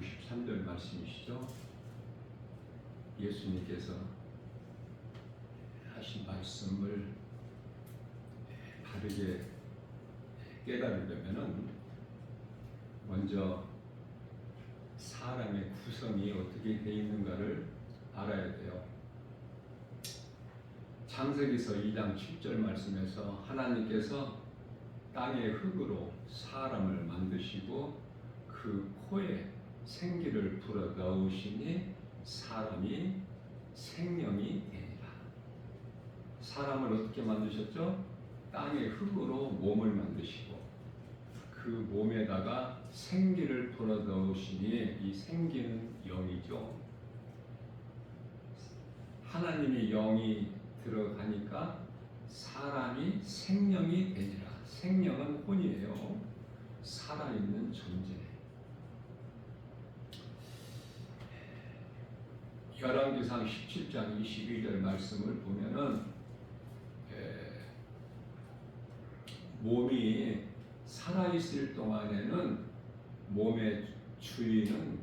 63절 말씀이시죠. 예수님께서 하신 말씀을 바르게 깨달으려면은 먼저 사람의 구성이 어떻게 되어 있는가를 알아야 돼요. 창세기서 2장 7절 말씀에서 하나님께서 땅의 흙으로 사람을 만드시고 그 코에 생기를 불어 넣으시니 사람이 생명이 되니라. 사람을 어떻게 만드셨죠? 땅의 흙으로 몸을 만드시고 그 몸에다가 생기를 불어 넣으시니 이 생기는 영이죠. 하나님의 영이 들어가니까 사람이 생명이 되니라. 생명은 혼이에요. 살아있는 존재. 열왕기상 17장 22절 말씀을 보면은 몸이 살아있을 동안에는 몸의 주인은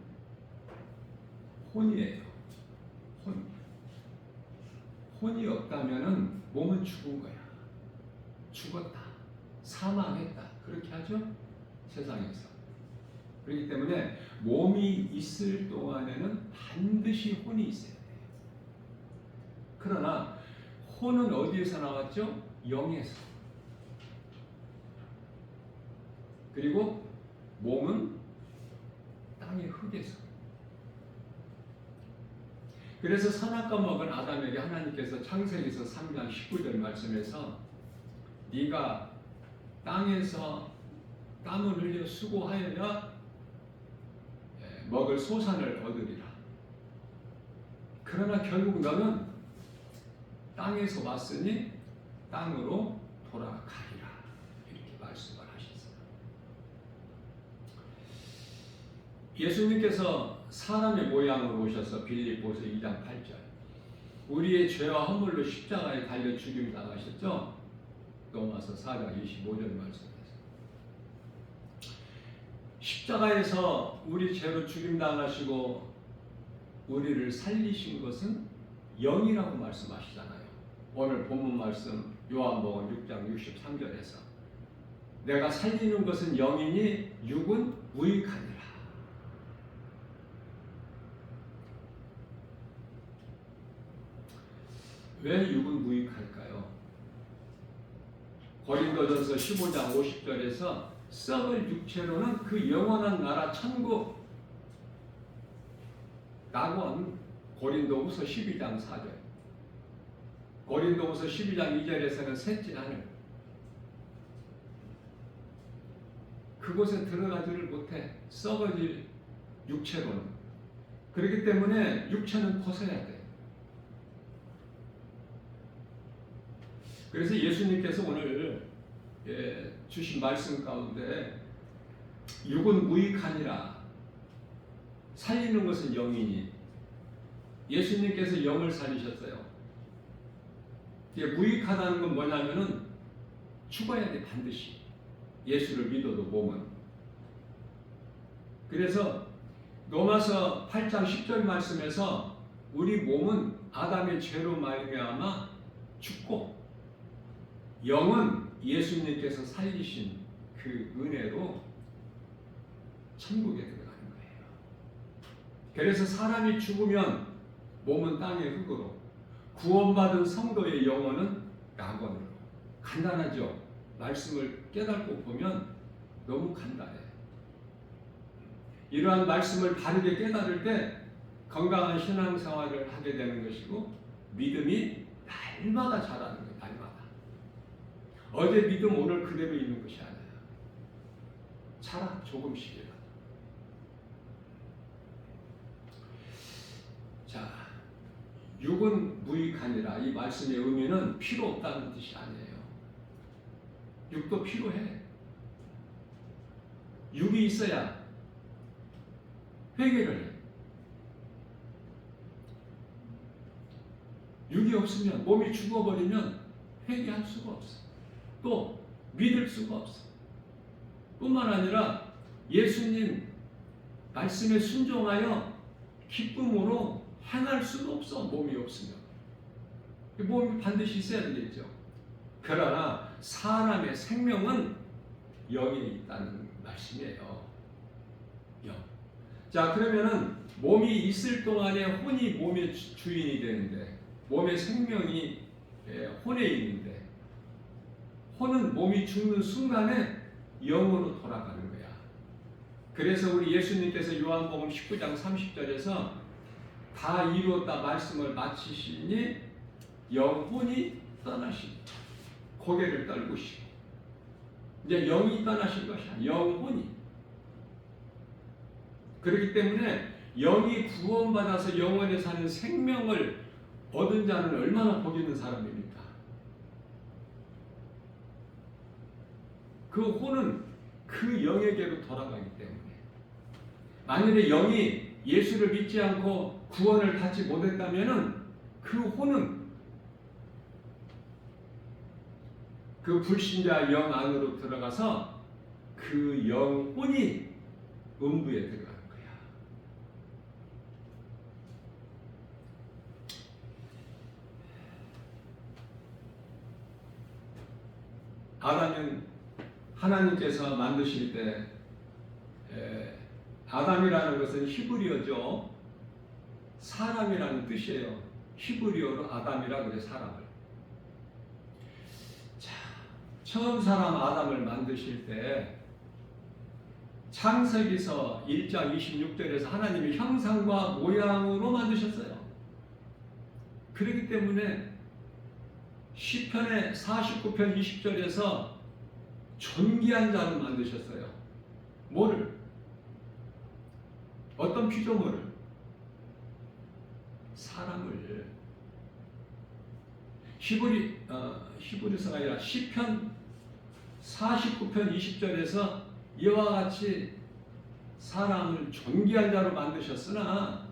혼이에요. 혼이 없다면은 몸은 죽은 거야. 죽었다. 사망했다. 그렇게 하죠? 세상에서. 그렇기 때문에 몸이 있을 동안에는 반드시 혼이 있어야 돼요. 그러나 혼은 어디에서 나왔죠? 영에서. 그리고 몸은 땅의 흙에서. 그래서 선악과 먹은 아담에게 하나님께서 창세기서 3장 19절 말씀에서 네가 땅에서 땀을 흘려 수고하여야 먹을 소산을 얻으리라. 그러나 결국 너는 땅에서 왔으니 땅으로 돌아가리라. 이렇게 말씀을 하셨어요. 예수님께서 사람의 모양으로 오셔서 빌립보서 2장 8절 우리의 죄와 허물로 십자가에 달려 죽임 당하셨죠? 로마서 4장 25절 말씀에서 십자가에서 우리 죄로 죽임 당하시고 우리를 살리신 것은 영이라고 말씀하시잖아요. 오늘 본문 말씀 요한복음 6장 63절에서 내가 살리는 것은 영이니 육은 무익하니라. 왜 육은 무익할까요? 고린도전서 15장 50절에서 썩을 육체로는 그 영원한 나라 천국 라고 한 고린도후서 12장 4절 고린도후서 12장 2절에서는 셋째 하늘 그곳에 들어가지를 못해 썩어질 육체로는. 그렇기 때문에 육체는 벗어야 돼. 그래서 예수님께서 오늘 주신 말씀 가운데 육은 무익하니라. 살리는 것은 영이니. 예수님께서 영을 살리셨어요. 무익하다는 건 뭐냐면은 죽어야 돼. 반드시. 예수를 믿어도 몸은. 그래서 로마서 8장 10절 말씀에서 우리 몸은 아담의 죄로 말미암아 죽고 영은 예수님께서 살리신 그 은혜로 천국에 들어가는 거예요. 그래서 사람이 죽으면 몸은 땅의 흙으로, 구원받은 성도의 영혼은 낙원으로. 간단하죠? 말씀을 깨닫고 보면 너무 간단해. 이러한 말씀을 바르게 깨달을 때 건강한 신앙생활을 하게 되는 것이고 믿음이 날마다 자라는 거예요. 날마다. 어제 믿음 오늘 그대로 있는 것이 아니에요. 차라 조금씩이라도. 자, 육은 무익하니라. 이 말씀의 의미는 필요 없다는 뜻이 아니에요. 육도 필요해. 육이 있어야 회개를 해. 육이 없으면, 몸이 죽어버리면 회개할 수가 없어. 또 믿을 수가 없어. 뿐만 아니라 예수님 말씀에 순종하여 기쁨으로 행할 수도 없어. 몸이 없으면. 몸이 반드시 있어야 되겠죠. 그러나 사람의 생명은 영에 있다는 말씀이에요. 영. 자, 그러면은 몸이 있을 동안에 혼이 몸의 주인이 되는데, 몸의 생명이 혼에 있는데, 혼은 몸이 죽는 순간에 영으로 돌아가는 거야. 그래서 우리 예수님께서 요한복음 19장 30절에서 다 이루었다 말씀을 마치시니 영혼이 떠나시니, 고개를 떨구시고, 이제 영이 떠나신 것이야. 영혼이. 그렇기 때문에 영이 구원받아서 영원에 사는 생명을 얻은 자는 얼마나 복 있는 사람입니까? 그 혼은 그 영에게로 돌아가기 때문에, 만일에 영이 예수를 믿지 않고 구원을 받지 못했다면 그 혼은 그 불신자 영 안으로 들어가서 그 영혼이 음부에 들어가는 거야. 아담은 하나님께서 만드실 때, 아담이라는 것은 히브리어죠. 사람이라는 뜻이에요. 히브리어로 아담이라 그래, 사람을. 자, 처음 사람 아담을 만드실 때 창세기서 1장 26절에서 하나님이 형상과 모양으로 만드셨어요. 그렇기 때문에 시편의 49편 20절에서 존귀한 자를 만드셨어요. 뭐를? 어떤 피조물을? 사람을. 히브리서가 아니라 시편 49편 20절에서 이와 같이 사람을 존귀한 자로 만드셨으나,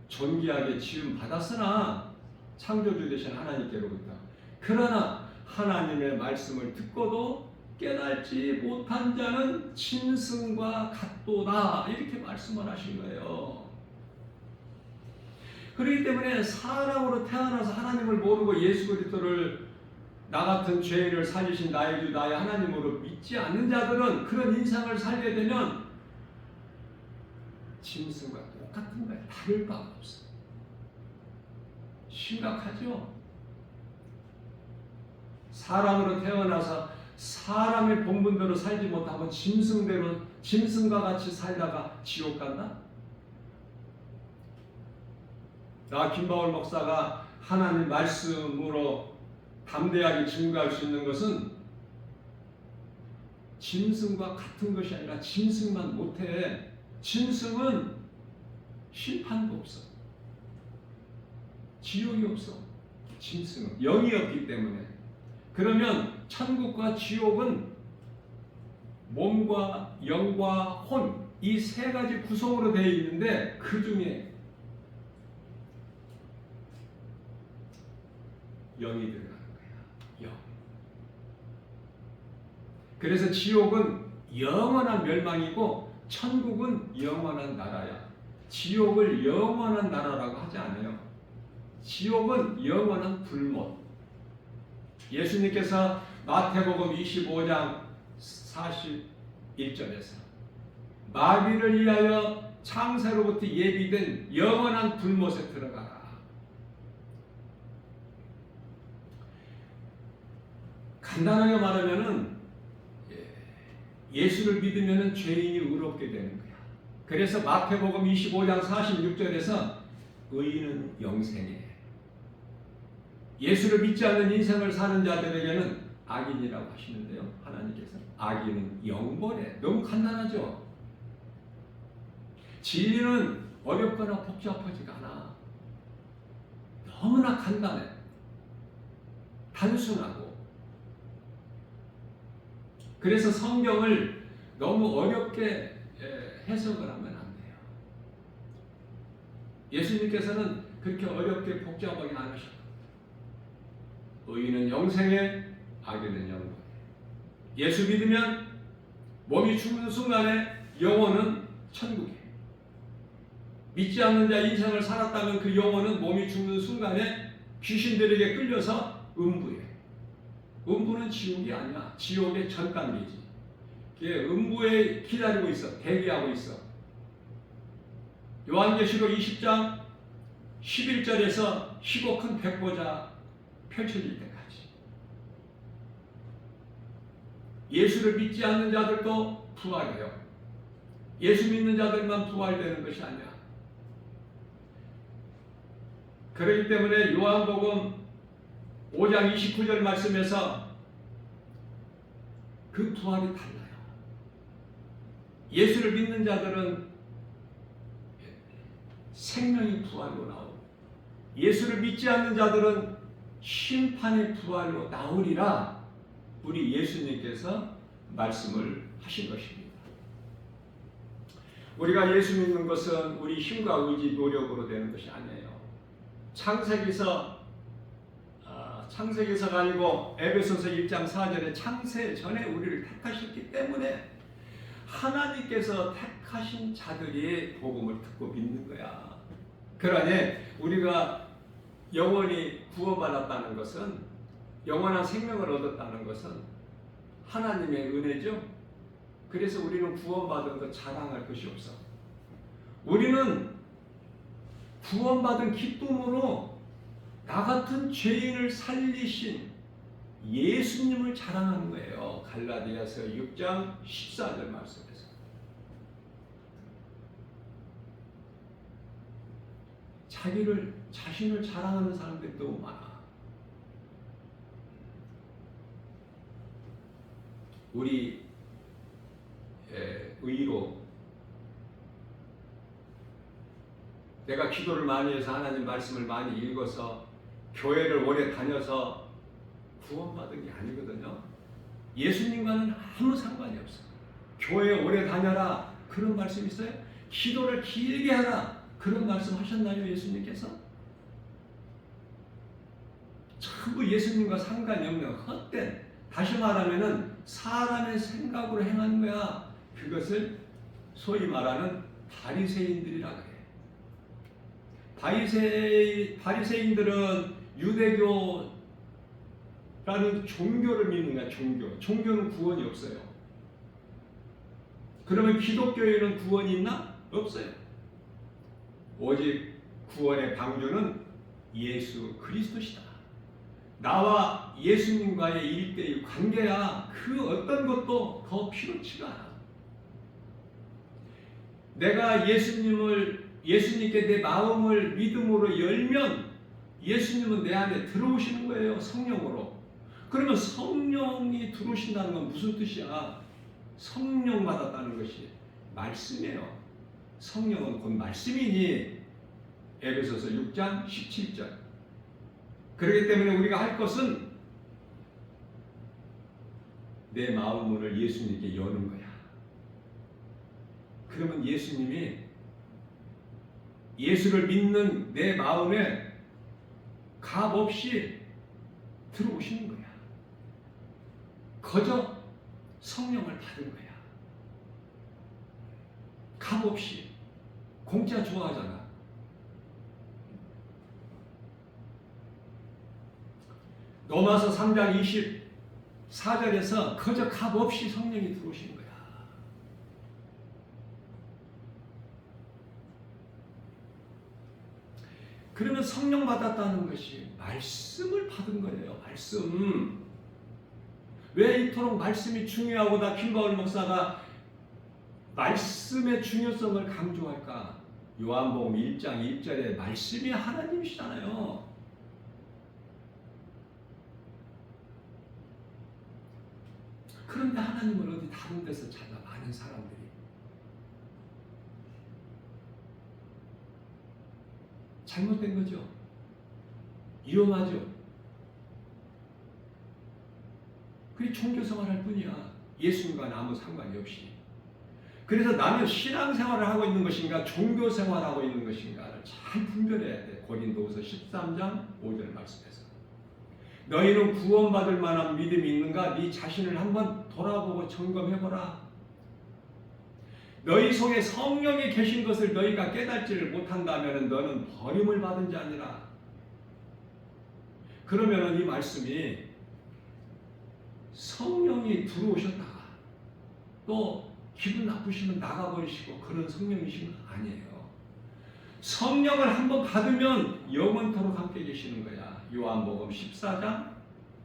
존귀하게 지음 받았으나 창조주 되신 하나님께로부터, 그러나 하나님의 말씀을 듣고도 깨달지 못한 자는 짐승과 같도다, 이렇게 말씀을 하신 거예요. 그렇기 때문에 사람으로 태어나서 하나님을 모르고 예수 그리스도를 나 같은 죄인을 살리신 나의 주 나의 하나님으로 믿지 않는 자들은 그런 인생을 살게 되면 짐승과 똑같은 거야. 다를 바가 없어. 심각하죠? 사람으로 태어나서 사람의 본분대로 살지 못하고 짐승과 같이 살다가 지옥 간다? 나 김바울 목사가 하나님 말씀으로 담대하게 증거할 수 있는 것은 짐승과 같은 것이 아니라 짐승만 못해. 짐승은 심판도 없어. 지옥이 없어. 짐승은 영이 없기 때문에. 그러면 천국과 지옥은 몸과 영과 혼, 이 세 가지 구성으로 되어 있는데, 그 중에 영이 들어가는 거야. 영. 그래서 지옥은 영원한 멸망이고 천국은 영원한 나라야. 지옥을 영원한 나라라고 하지 않아요. 지옥은 영원한 불못. 예수님께서 마태복음 25장 41절에서 마귀를 위하여 창세로부터 예비된 영원한 불못에 들어가라. 간단하게 말하면은 예수를 믿으면은 죄인이 의롭게 되는 거야. 그래서 마태복음 25장 46절에서 의인은 영생에, 예수를 믿지 않는 인생을 사는 자들에게는 악인이라고 하시는데요. 하나님께서 악인은 영벌에. 너무 간단하죠? 진리는 어렵거나 복잡하지가 않아. 너무나 간단해. 단순하고. 그래서 성경을 너무 어렵게 해석을 하면 안 돼요. 예수님께서는 그렇게 어렵게 복잡하게 안 하셨고, 의인은 영생에, 악인은 영벌에. 예수 믿으면 몸이 죽는 순간에 영혼은 천국에. 믿지 않는 자 인생을 살았다면 그 영혼은 몸이 죽는 순간에 귀신들에게 끌려서 음부에. 음부는 지옥이 아니야. 지옥의 전 단계지. 그게 음부에 기다리고 있어. 대기하고 있어. 요한계시록 20장 11절에서 희고 큰 백보자 펼쳐질 때까지. 예수를 믿지 않는 자들도 부활해요. 예수 믿는 자들만 부활되는 것이 아니야. 그렇기 때문에 요한복음 5장 29절 말씀에서 그 부활이 달라요. 예수를 믿는 자들은 생명의 부활로 나오고, 예수를 믿지 않는 자들은 심판의 부활로 나오리라 우리 예수님께서 말씀을 하신 것입니다. 우리가 예수 믿는 것은 우리 힘과 의지, 노력으로 되는 것이 아니에요. 창세기서가 아니고 에베소서 1장 4절에 창세 전에 우리를 택하셨기 때문에 하나님께서 택하신 자들이 복음을 듣고 믿는 거야. 그러니 우리가 영원히 구원받았다는 것은, 영원한 생명을 얻었다는 것은 하나님의 은혜죠. 그래서 우리는 구원받은 것 자랑할 것이 없어. 우리는 구원받은 기쁨으로 나 같은 죄인을 살리신 예수님을 자랑하는 거예요. 갈라디아서 6장 14절 말씀에서. 자신을 자랑하는 사람들이 너무 많아. 우리 의로 내가 기도를 많이 해서 하나님 말씀을 많이 읽어서 교회를 오래 다녀서 구원받은 게 아니거든요. 예수님과는 아무 상관이 없어. 교회 오래 다녀라 그런 말씀 있어요? 기도를 길게 하라 그런 말씀 하셨나요? 예수님께서? 전부 예수님과 상관이 없는 헛된, 다시 말하면은 사람의 생각으로 행하는 거야. 그것을 소위 말하는 바리새인들이라 그래. 바리새인들은 유대교라는 종교를 믿는 거야. 종교는 구원이 없어요. 그러면 기독교에는 구원이 있나? 없어요. 오직 구원의 방주는 예수 그리스도시다. 나와 예수님과의 일대의 관계야. 그 어떤 것도 더 필요치가 않아. 내가 예수님께 내 마음을 믿음으로 열면 예수님은 내 안에 들어오시는 거예요. 성령으로. 그러면 성령이 들어오신다는 건 무슨 뜻이야? 성령 받았다는 것이 말씀이에요. 성령은 곧 말씀이니 에베소서 6장 17절. 그렇기 때문에 우리가 할 것은 내 마음 문을 예수님께 여는 거야. 그러면 예수님이 예수를 믿는 내 마음에 값없이 들어오시는 거야. 거저 성령을 받은 거야. 값없이. 공짜 좋아하잖아. 로마서 3장 24절에서 거저 값없이 성령이 들어오시는 거야. 그러면 성령 받았다는 것이 말씀을 받은 거예요. 말씀. 왜 이토록 말씀이 중요하고 나 김바울 목사가 말씀의 중요성을 강조할까? 요한복음 1장 1절에 말씀이 하나님이시잖아요. 그런데 하나님을 어디 다른 데서 찾아, 많은 사람들이. 잘못된 거죠. 위험하죠. 그게 종교생활할 뿐이야. 예수님과는 아무 상관이 없이. 그래서 나는 신앙생활을 하고 있는 것인가 종교생활을 하고 있는 것인가를 잘 분별해야 돼. 고린도후서 13장 5절 말씀에서. 너희는 구원받을 만한 믿음이 있는가? 네 자신을 한번 돌아보고 점검해보라. 너희 속에 성령이 계신 것을 너희가 깨닫지를 못한다면 너는 버림을 받은 자니라. 그러면 이 말씀이 성령이 들어오셨다가 또 기분 나쁘시면 나가버리시고 그런 성령이신 거 아니에요. 성령을 한번 받으면 영원토록 함께 계시는 거야. 요한복음 14장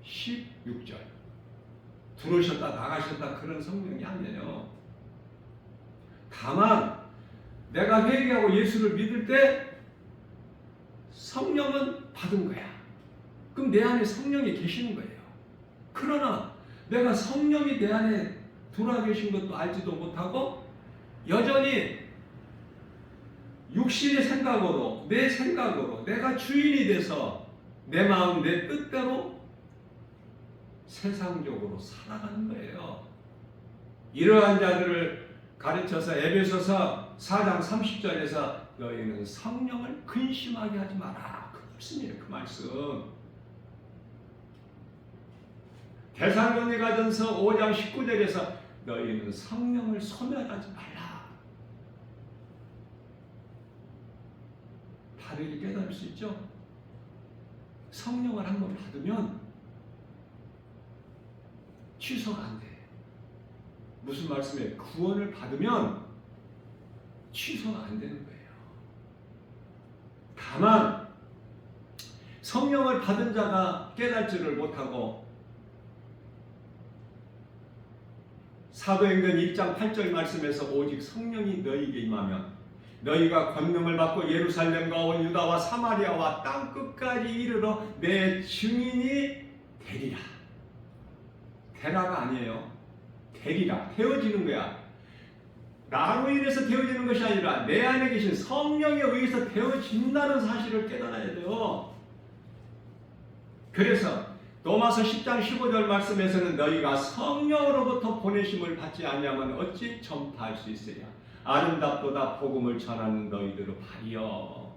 16절. 들어오셨다 나가셨다 그런 성령이 아니에요. 다만 내가 회개하고 예수를 믿을 때 성령은 받은 거야. 그럼 내 안에 성령이 계시는 거예요. 그러나 내가 성령이 내 안에 들어와 계신 것도 알지도 못하고 여전히 육신의 생각으로 내 생각으로 내가 주인이 돼서 내 마음 내 뜻대로 세상적으로 살아가는 거예요. 이러한 자들을 가르쳐서 에베소서 4장 30절에서 너희는 성령을 근심하게 하지 마라. 그 말씀이에요. 그 말씀. 데살로니가전서 5장 19절에서 너희는 성령을 소멸하지 말라. 다르게 깨달을 수 있죠? 성령을 한번 받으면 취소가 안 돼. 무슨 말씀이에요? 구원을 받으면 취소가 안 되는 거예요. 다만 성령을 받은 자가 깨닫지를 못하고 사도행전 1장 8절 말씀에서 오직 성령이 너희에게 임하면 너희가 권능을 받고 예루살렘과 온 유다와 사마리아와 땅 끝까지 이르러 내 증인이 되리라. 되라가 아니에요. 되리라. 되어지는 거야. 나로 인해서 되어지는 것이 아니라 내 안에 계신 성령에 의해서 되어진다는 사실을 깨달아야 돼요. 그래서 로마서 10장 15절 말씀에서는 너희가 성령으로부터 보내심을 받지 아니하면 어찌 전파할 수 있으랴. 아름답도다 복음을 전하는 너희들의 발이여.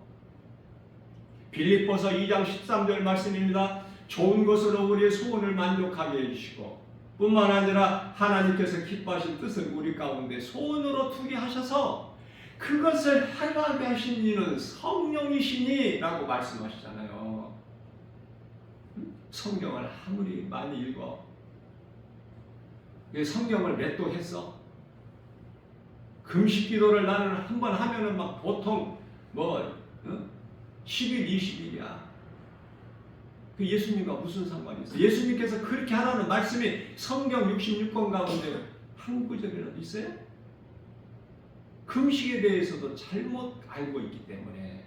빌립보서 2장 13절 말씀입니다. 좋은 것으로 우리의 소원을 만족하게 해주시고 뿐만 아니라 하나님께서 기뻐하신 뜻을 우리 가운데 소원으로 두게 하셔서 그것을 행하게 하신 이는 성령이시니 라고 말씀하시잖아요. 성경을 아무리 많이 읽어 성경을 몇 도 했어? 금식 기도를 나는 한번 하면은 막 보통 10일 20일이야. 그 예수님과 무슨 상관이 있어? 예수님께서 그렇게 하라는 말씀이 성경 66권 가운데 한 구절이라도 있어요? 금식에 대해서도 잘못 알고 있기 때문에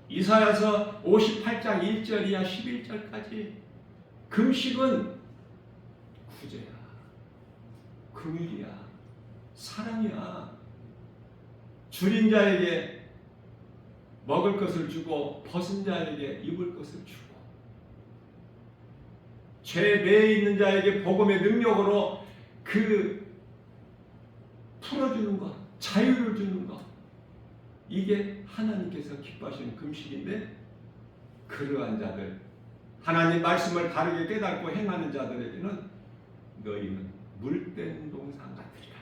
이사야서 58장 1절 이하 11절까지 금식은 구제야, 긍휼이야, 사랑이야. 줄인 자에게 먹을 것을 주고 벗은 자에게 입을 것을 주고 죄 매에 있는 자에게 복음의 능력으로 그 풀어주는 것, 자유를 주는 것, 이게 하나님께서 기뻐하시는 금식인데 그러한 자들, 하나님 말씀을 다르게 깨닫고 행하는 자들에게는 너희는 물된 동산 같으리라.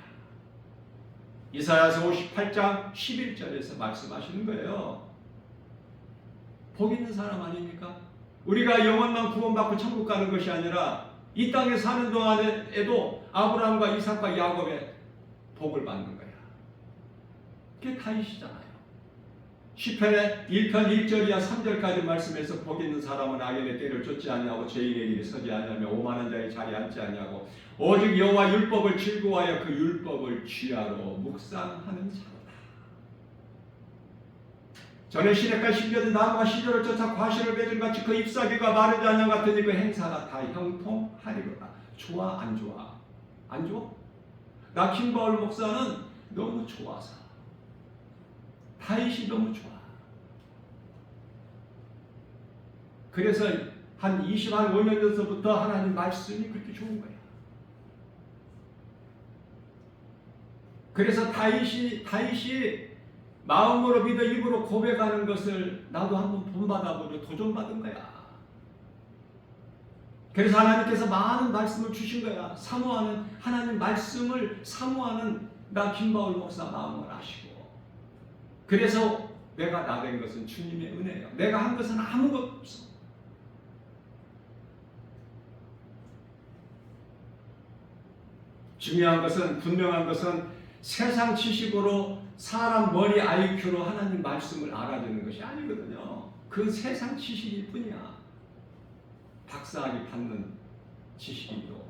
이사야서 58장 11절에서 말씀하시는 거예요. 복 있는 사람 아닙니까? 우리가 영원만 구원받고 천국 가는 것이 아니라 이 땅에 사는 동안에도 아브라함과 이삭과 야곱의 복을 받는 거야. 그게 다윗이잖아요. 시편의 1편 1절 이하 3절까지 말씀에서 복 있는 사람은 악인의 때를 쫓지 아니하고 죄인의 길에 서지 아니하며 오만한 자의 자리에 앉지 아니하고 오직 여호와 율법을 즐거워하여 그 율법을 주야로 묵상하는 자로다. 전에 시냇가 심겨진 나무가 시절을 쫓아 과실을 맺은 같이 그 잎사귀가 마르지 않는 같으니 그 행사가 다 형통하리로다. 좋아 안 좋아? 안 좋아? 나 킹바울 목사는 너무 좋아서 다윗이 너무 좋아. 그래서 한 5년 전서부터 하나님 말씀이 그렇게 좋은 거야. 그래서 다윗이 마음으로 믿어 입으로 고백하는 것을 나도 한번 본받아보려 도전받은 거야. 그래서 하나님께서 많은 말씀을 주신 거야. 사모하는 하나님 말씀을 사모하는 나 김바울 목사 마음을 아시고, 그래서 내가 나 된 것은 주님의 은혜예요. 내가 한 것은 아무것도 없어. 중요한 것은, 분명한 것은 세상 지식으로 사람 머리 IQ로 하나님 말씀을 알아내는 것이 아니거든요. 그 세상 지식일 뿐이야. 박사학위 받는 지식이고.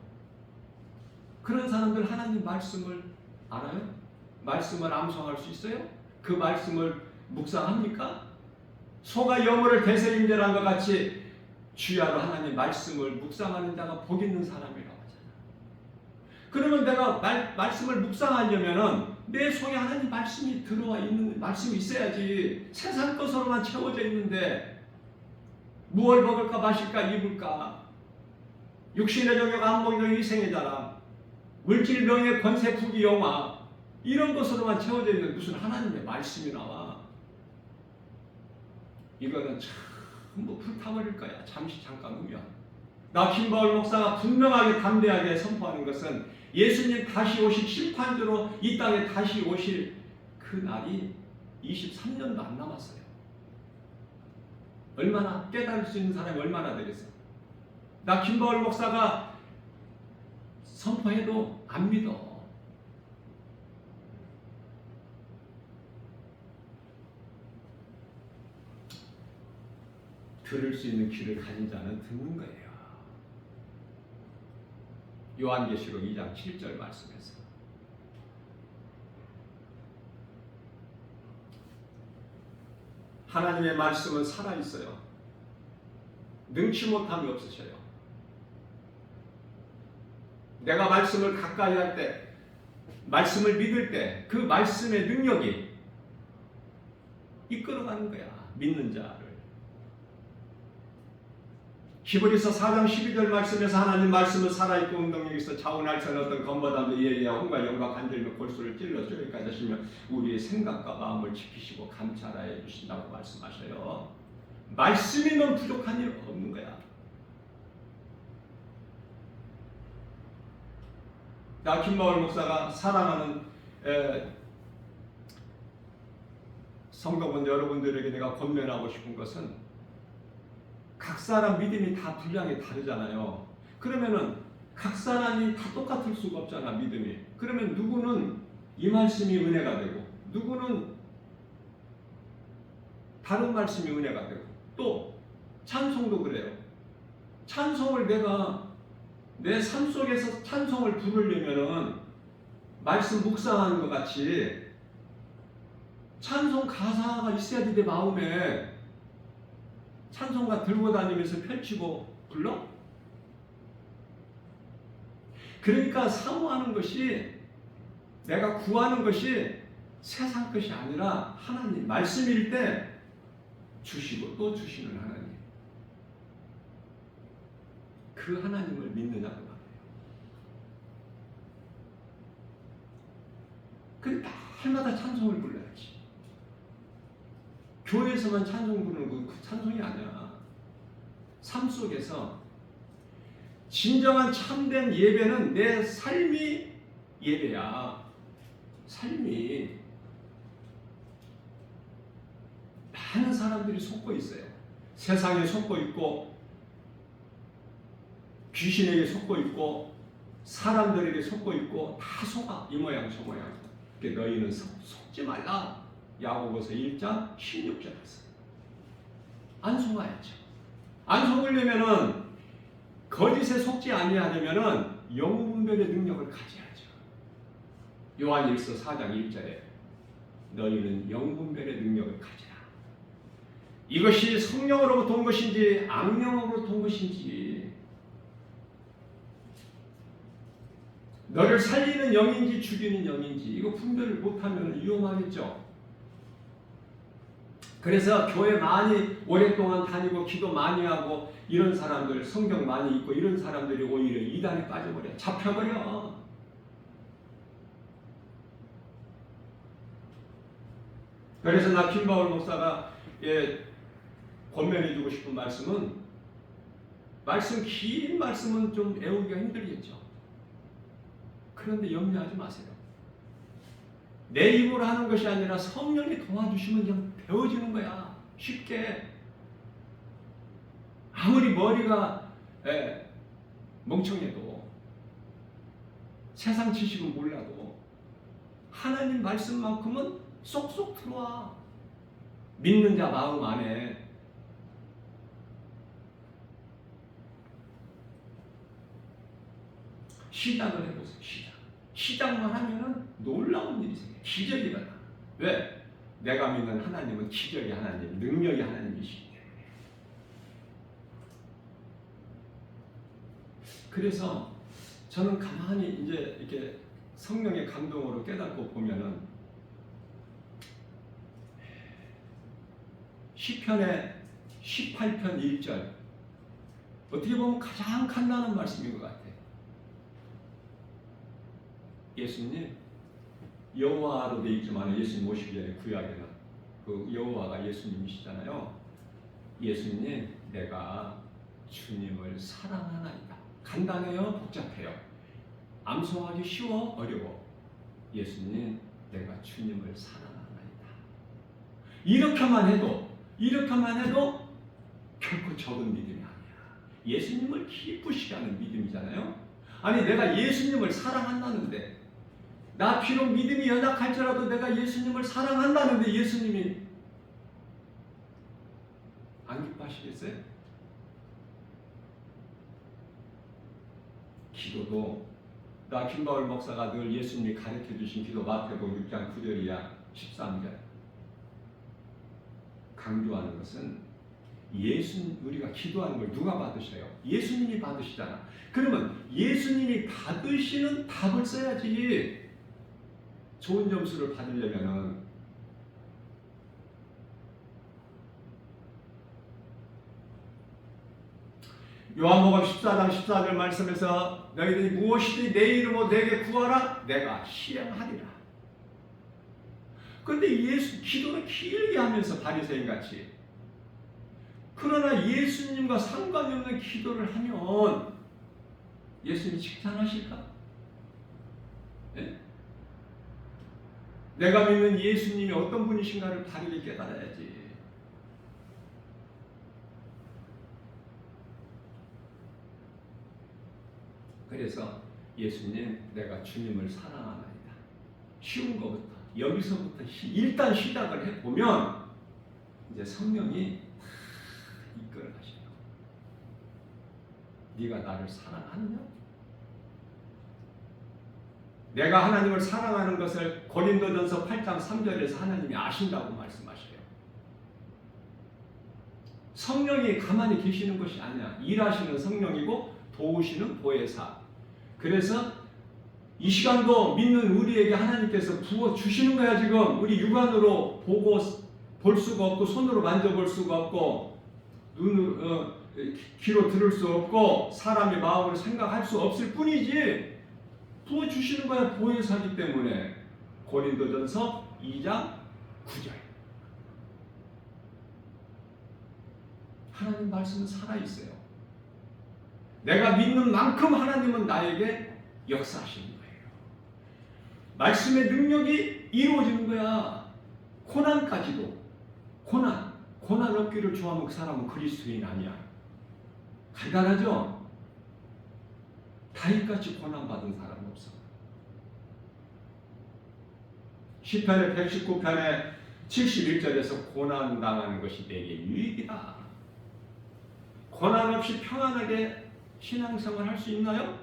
그런 사람들 하나님 말씀을 알아요? 말씀을 암송할 수 있어요? 그 말씀을 묵상합니까? 소가 여물을 대세임절한 것 같이 주야로 하나님 말씀을 묵상하는 자가 복 있는 사람이라고 하잖아. 그러면 내가 말씀을 묵상하려면은 내 속에 하나님 말씀이 들어와 있는 말씀이 있어야지. 세상 것으로만 채워져 있는데 무엇을 먹을까 마실까 입을까, 육신의 정욕 안목의 위생의 자랑, 물질 명예 권세 부귀 영화, 이런 것으로만 채워져 있는 무슨 하나님의 말씀이 나와. 이거는 전부 불타버릴 거야. 잠깐 후면. 나 김바울 목사가 분명하게 담대하게 선포하는 것은 예수님 다시 오실 심판주로 이 땅에 다시 오실 그 날이 23년도 안 남았어요. 얼마나 깨달을 수 있는 사람이 얼마나 되겠어. 나 김바울 목사가 선포해도 안 믿어. 들을 수 있는 귀를 가진 자는 듣는 거예요. 요한계시록 2장 7절 말씀에서 하나님의 말씀은 살아있어요. 능치 못함이 없으셔요. 내가 말씀을 가까이 할 때, 말씀을 믿을 때 그 말씀의 능력이 이끌어가는 거야. 믿는 자를. 히브리서 4장 12절 말씀에서 하나님 말씀은 살아있고 운동력이 있어 자원할 천 어떤 검보다도 예리하고 혼과 영과 간절며 골수를 찔러 쪼개까지 하시며 우리의 생각과 마음을 지키시고 감찰하여 주신다고 말씀하셔요. 말씀이면 부족한 일 없는 거야. 나 김바울 목사가 사랑하는 성도분 여러분들에게 내가 권면하고 싶은 것은, 각 사람 믿음이 다 분량이 다르잖아요. 그러면은 각 사람이 다 똑같을 수가 없잖아, 믿음이. 그러면 누구는 이 말씀이 은혜가 되고 누구는 다른 말씀이 은혜가 되고, 또 찬송도 그래요. 찬송을 내가 내 삶 속에서 찬송을 부르려면은 말씀 묵상하는 것 같이 찬송 가사가 있어야지. 내 마음에 찬송가 들고 다니면서 펼치고 불러? 그러니까 사모하는 것이, 내가 구하는 것이 세상 것이 아니라 하나님 말씀일 때 주시고 또 주시는 하나님, 그 하나님을 믿느냐고 말이에요. 그러니까 날마다 찬송을 불러야지. 교회에서만 찬송 부르는 그 찬송이 아니야. 삶 속에서 진정한 참된 예배는 내 삶이 예배야. 삶이. 많은 사람들이 속고 있어요. 세상에 속고 있고, 귀신에게 속고 있고, 사람들에게 속고 있고, 다 속아. 이 모양 저 모양. 너희는 속지 말라. 야고보서 1장 16절에서. 안 속아야죠. 안 속으려면은, 거짓에 속지 아니하려면은 영분별의 능력을 가져야죠. 요한일서 4장 1절에 너희는 영분별의 능력을 가져라. 이것이 성령으로부터 온 것인지 악령으로부터 온 것인지, 너를 살리는 영인지 죽이는 영인지 이거 분별을 못하면 위험하겠죠. 그래서 교회 많이 오랫동안 다니고 기도 많이 하고 이런 사람들, 성경 많이 읽고 이런 사람들이 오히려 이단에 빠져버려. 잡혀버려. 그래서 나 김바울 목사가 권면해주고 싶은 말씀은, 긴 말씀은 좀 외우기가 힘들겠죠. 그런데 염려하지 마세요. 내 입으로 하는 것이 아니라 성령이 도와주시면 그냥 배워지는 거야. 쉽게. 아무리 머리가 멍청해도 세상 지식은 몰라도 하나님 말씀만큼은 쏙쏙 들어와. 믿는 자 마음 안에. 시작을 해보세요. 시작만 하면은 놀라운 일이 생겨요. 기적이 일어나. 왜? 내가 믿는 하나님은 기적이 하나님, 능력이 하나님이시기 때문에. 그래서 저는 가만히 이제 이렇게 성령의 감동으로 깨닫고 보면은 시편의 18편 1절 어떻게 보면 가장 간단한 말씀인 것 같아요. 예수님, 여호와로 되어 있지만 예수님 오시기 전에 구약에는 그 여호와가 예수님이시잖아요. 예수님, 내가 주님을 사랑하나이다. 간단해요? 복잡해요? 암송하기 쉬워? 어려워? 예수님, 내가 주님을 사랑하나이다. 이렇게만 해도 결코 적은 믿음이 아니야. 예수님을 기쁘시게 하는 믿음이잖아요. 아니, 내가 예수님을 사랑한다는데, 나 비록 믿음이 연약할지라도 내가 예수님을 사랑한다는데 예수님이 안 기뻐하시겠어요? 기도도 나 김바울 목사가 늘 예수님이 가르쳐 주신 기도 마태복음 6장 9절이야 13절 강조하는 것은 우리가 기도하는 걸 누가 받으셔요? 예수님이 받으시잖아. 그러면 예수님이 받으시는 답을 써야지. 좋은 점수를 받으려면은 요한복음 14장 14절 말씀에서 너희들이 무엇이든지 내 이름으로 내게 구하라 내가 시행하리라. 그런데 기도는 길게 하면서 바리새인같이, 그러나 예수님과 상관이 없는 기도를 하면 예수님이 칭찬하실까? 네? 내가 믿는 예수님이 어떤 분이신가를 바르게 깨달아야지. 그래서 예수님, 내가 주님을 사랑하나이다. 쉬운 것부터, 여기서부터 일단 시작을 해보면 이제 성령이 이끌어 가셔요. 네가 나를 사랑하느냐? 내가 하나님을 사랑하는 것을 고린도전서 8장 3절에서 하나님이 아신다고 말씀하셔요. 성령이 가만히 계시는 것이 아니야. 일하시는 성령이고 도우시는 보혜사. 그래서 이 시간도 믿는 우리에게 하나님께서 부어주시는 거야. 지금 우리 육안으로 보고 볼 수가 없고, 손으로 만져볼 수가 없고, 눈으로 귀로 들을 수 없고, 사람의 마음으로 생각할 수 없을 뿐이지 부어주시는 거야. 보혜사기 때문에. 고린도전서 2장 9절. 하나님 말씀은 살아있어요. 내가 믿는 만큼 하나님은 나에게 역사하시는 거예요. 말씀의 능력이 이루어지는 거야. 고난까지도. 고난 없기를 좋아하는 그 사람은 그리스도인 아니야. 간단하죠? 다윗같이 고난받은 사람은 없어. 시편의 119편의 71절에서 고난당하는 것이 내게 유익이다. 고난 없이 평안하게 신앙생활 할 수 있나요?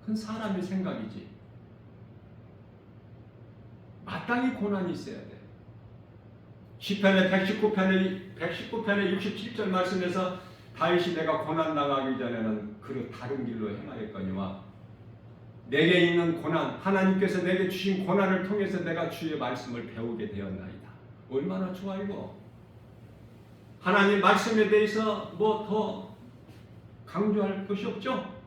그건 사람의 생각이지. 마땅히 고난이 있어야 돼. 시편의 119편의 67절 말씀에서 다윗이 내가 고난당하기 전에는 그릇 다른 길로 행하였거니와 내게 있는 고난, 하나님께서 내게 주신 고난을 통해서 내가 주의 말씀을 배우게 되었나이다. 얼마나 좋아 이거. 하나님 말씀에 대해서 뭐 더 강조할 것이 없죠?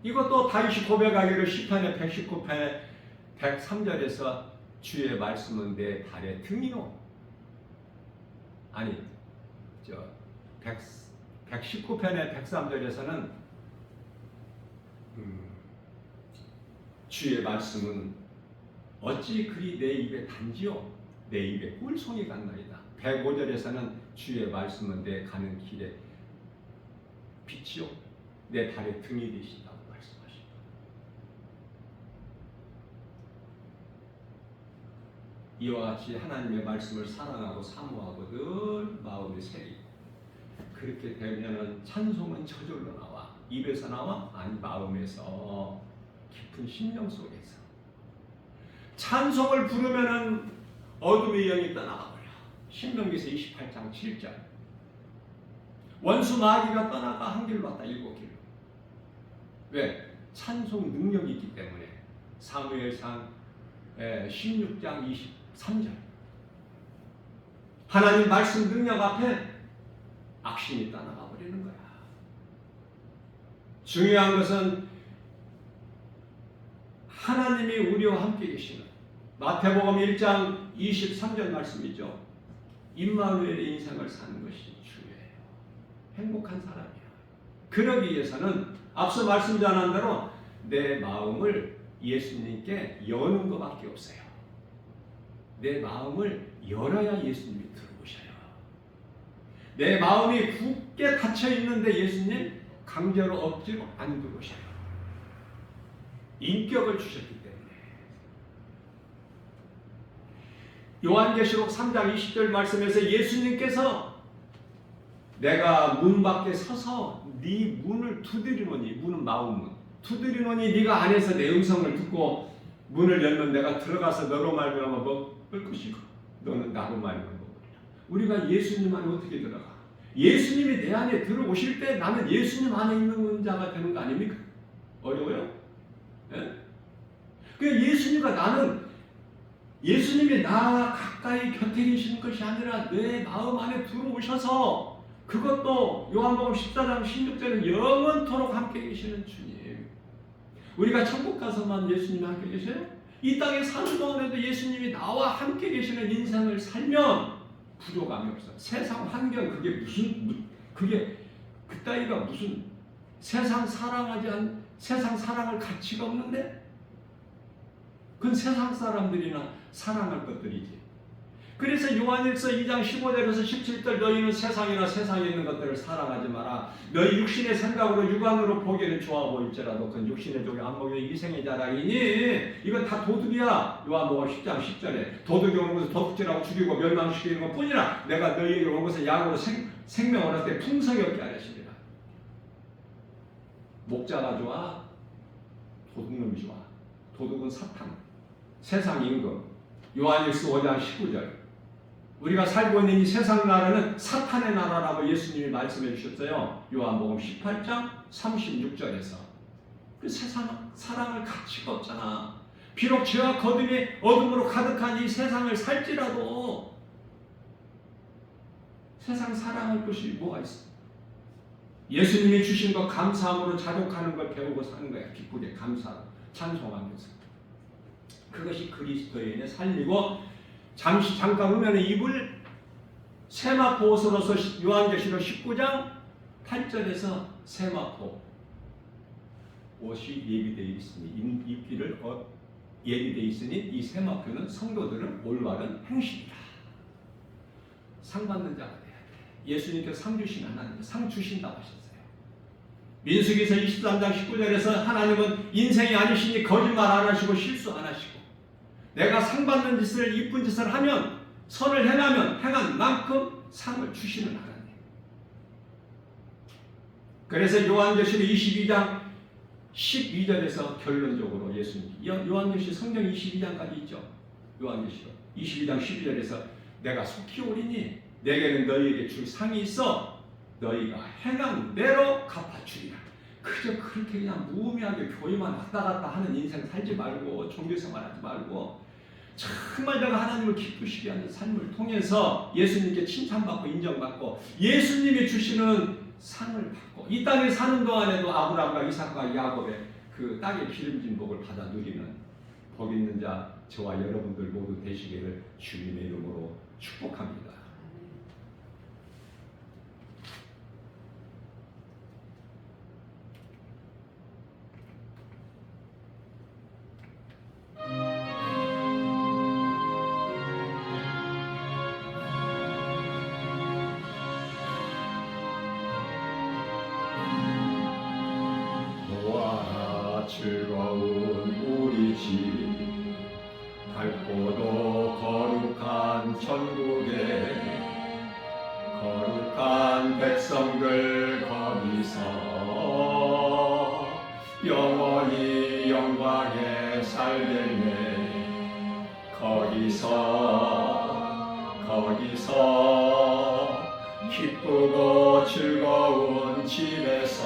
이것도 다윗이 고백하기를 시편의 119편의 103절에서 주의 말씀은 내 발의 등이요 아니 119편의 103절에서는 주의 말씀은 어찌 그리 내 입에 단지요 내 입에 꿀송이 같나이다. 105절에서는 주의 말씀은 내 가는 길에 빛이요 내 발에 등이 되신다고 말씀하십니다. 이와 같이 하나님의 말씀을 사랑하고 사모하고 늘 마음에 새기 그렇게 되면은 찬송은 저절로 나와. 입에서 나와? 아니 마음에서 깊은 심령 속에서 찬송을 부르면은 어둠의 영이 떠나가버려. 신명기서 28장 7절 원수 마귀가 떠나가 한 길로 왔다 7길로. 왜? 찬송 능력이 있기 때문에. 사무엘상 16장 23절 하나님 말씀 능력 앞에 악신이 떠나가 버리는 거야. 중요한 것은 하나님이 우리와 함께 계시는 마태복음 1장 23절 말씀이죠. 임마누엘의 인생을 사는 것이 중요해요. 행복한 사람이야. 그러기 위해서는 앞서 말씀 전한 대로 내 마음을 예수님께 여는 것밖에 없어요. 내 마음을 열어야 예수님이 들어오셔요. 내 마음이 굳게 닫혀 있는데 예수님 강제로 억지로 안 들어오셔요. 인격을 주셨기 때문에. 요한계시록 3장 20절 말씀에서 예수님께서 내가 문 밖에 서서 네 문을 두드리노니, 문은 마음문, 두드리노니 네가 안에서 내 음성을 듣고 문을 열면 내가 들어가서 너로 말미암아 먹을 것이고 너는 나로 말미암아 먹으리라. 우리가 예수님 안에 어떻게 들어가? 예수님이 내 안에 들어오실 때 나는 예수님 안에 있는 자가 되는 거 아닙니까? 어려워요? 예? 그 예수님과 나는 예수님이 나 가까이 곁에 계시는 것이 아니라 내 마음 안에 들어오셔서 그것도 요한복음 14장 16절에 영원토록 함께 계시는 주님. 우리가 천국 가서만 예수님이 함께 계세요? 이 땅에 사는 동안에도 예수님이 나와 함께 계시는 인생을 살면 부족함이 없어. 세상 환경 그게 그따위가 무슨 세상 사랑을 가치가 없는데? 그건 세상 사람들이나 사랑할 것들이지. 그래서 요한일서 2장 15절에서 17절 너희는 세상이나 세상에 있는 것들을 사랑하지 마라. 너희 육신의 생각으로 육안으로 보기에는 좋아 보일지라도 그건 육신의 종이 안목의 이생의 자랑이니 이건 다 도둑이야. 요한복음 10장 10절에 도둑이 오는 것을 도둑질하고 죽이고 멸망시키는 것 뿐이라 내가 너희에게 온 것을 약으로 생명을 얻을 때 풍성이 없게 하려십니다. 목자가 좋아? 도둑놈이 좋아? 도둑은 사탄, 세상 임금. 요한일서 5장 19절 우리가 살고 있는 이 세상 나라는 사탄의 나라라고 예수님이 말씀해 주셨어요. 요한복음 18장 36절에서. 그 세상 사랑을 가치가 없잖아. 비록 죄와 거듭이 어둠으로 가득한 이 세상을 살지라도 세상 사랑할 것이 뭐가 있어? 예수님이 주신 것 감사함으로 자족하는 걸 배우고 사는 거야. 기쁘게 감사하고 찬송하면서. 그것이 그리스도인의 삶이고 잠깐 후면에 입을 세마포 옷으로서 요한계시록 19장 8절에서 세마포 옷이 예비되어 있으니 입기를 예비되어 있으니 이 세마포는 성도들은 올바른 행실이다. 상 받는 자가 돼야 돼. 예수님께서 상 주신 하나님, 상 주신다고 하셨어요. 민수기서 23장 19절에서 하나님은 인생이 아니시니 거짓말 안 하시고 실수 안 하시고 내가 상 받는 짓을 이쁜 짓을 하면 선을 행한 만큼 상을 주시는 하나님. 그래서 요한계시록 22장 12절에서 결론적으로 예수님 요한계시록 성경 22장까지 있죠. 요한계시록 22장 12절에서 내가 속히 오리니 내게는 너희에게 줄 상이 있어 너희가 행한 대로 갚아주리라. 그저 그렇게 그냥 무의미하게 교회만 왔다 갔다 하는 인생 살지 말고 종교생활하지 말고 정말 내가 하나님을 기쁘시게 하는 삶을 통해서 예수님께 칭찬받고 인정받고 예수님이 주시는 상을 받고 이 땅에 사는 동안에도 아브라함과 이삭과 야곱의 그 땅의 기름진 복을 받아 누리는 복 있는 자 저와 여러분들 모두 되시기를 주님의 이름으로 축복합니다. 백성들 거기서 영원히 영광에 살겠네. 거기서 기쁘고 즐거운 집에서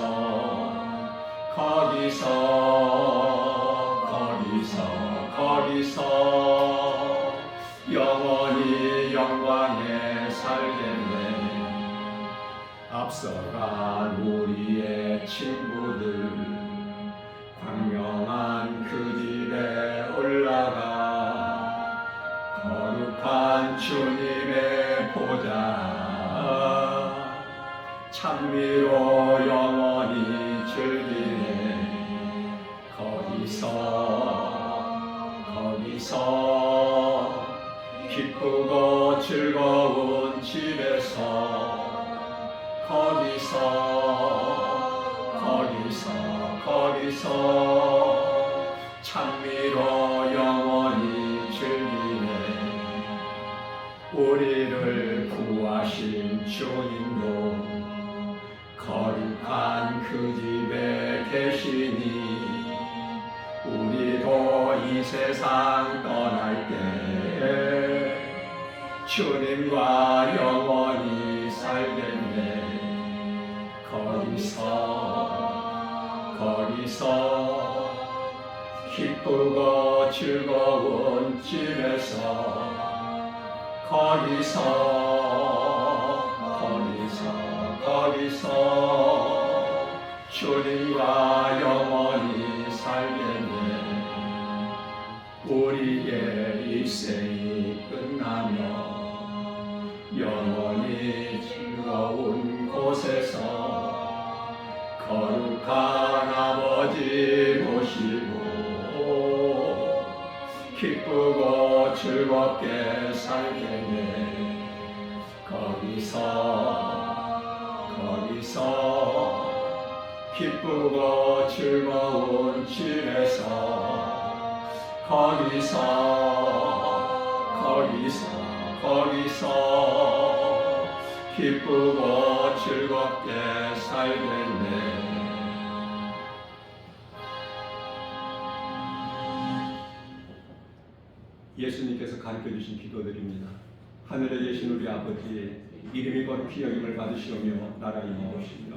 거기서 영원히 영광에 살겠네. 앞서간 우리의 친구들 광명한 그 집에 올라가 거룩한 주님의 보좌 찬미로 영원히 즐기네. 거기서 기쁘고 즐거운 집에서 거기서 찬미로 영원히 즐기네. 우리를 구하신 주님도 거룩한 그 집에 계시니 우리도 이 세상 떠날 때 주님과 영원히 살겠네. 거기서 기쁘고 즐거운 집에서 거기서 주님과 영원히 살겠네. 우리의 일생이 끝나면 영원히 즐거운 곳에서 거룩한 아버지 모시고 기쁘고 즐겁게 살겠네. 거기서 기쁘고 즐거운 집에서 거기서 기쁘고 즐겁게 살겠네. 예수님께서 가르쳐 주신 기도들입니다. 하늘에 계신 우리 아버지, 이름이 거룩히 여김을 받으시오며 나라가 임하옵시며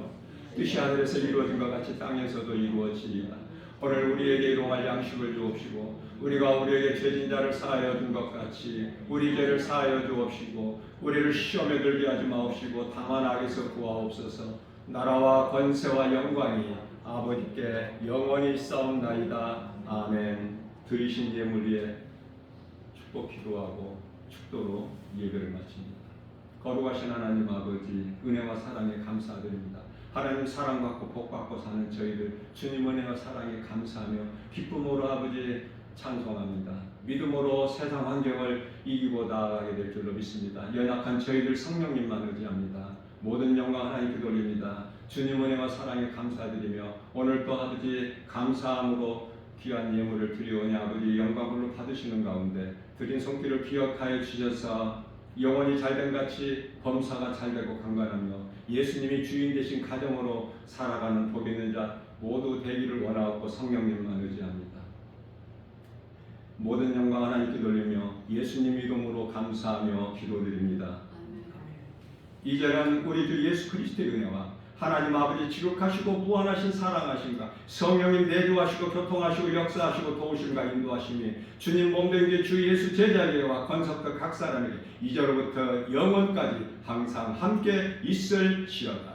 뜻이 하늘에서 이루어진 것 같이 땅에서도 이루어지리이다. 오늘 우리에게 일용할 양식을 주옵시고 우리가 우리에게 죄진 자를 사하여 준 것 같이 우리 죄를 사하여 주옵시고 우리를 시험에 들게 하지 마옵시고 다만 악에서 구하옵소서. 나라와 권세와 영광이 아버지께 영원히 있사옵나이다. 아멘. 드리신 예물 위에 축복 기도하고 축도로 예배를 마칩니다. 거룩하신 하나님 아버지, 은혜와 사랑에 감사드립니다. 하나님 사랑받고 복받고 사는 저희들 주님 은혜와 사랑에 감사하며 기쁨으로 아버지 찬송합니다. 믿음으로 세상 환경을 이기고 나아가게 될 줄로 믿습니다. 연약한 저희들 성령님만 의지합니다. 모든 영광 하나님께 돌립니다. 주님 은혜와 사랑에 감사드리며 오늘 또 아버지 감사함으로 귀한 예물을 드리오니 아버지 영광으로 받으시는 가운데 드린 손길을 기억하여 주셔서 영원히 잘된 같이 범사가 잘되고 강건하며 예수님이 주인 되신 가정으로 살아가는 복 있는 자 모두 되기를 원하옵고 성령님만 의지합니다. 모든 영광 하나님께 돌리며 예수님 이름으로 감사하며 기도드립니다. 이제는 우리 주 예수 그리스도의 은혜와 하나님 아버지 지극하시고 무한하신 사랑하심과 성령님 내주하시고 교통하시고 역사하시고 도우심과 인도하심이 주님 몸된 게 주 예수 제자에게와 권석들 각 사람에게 이제로부터 영원까지 항상 함께 있을지어다.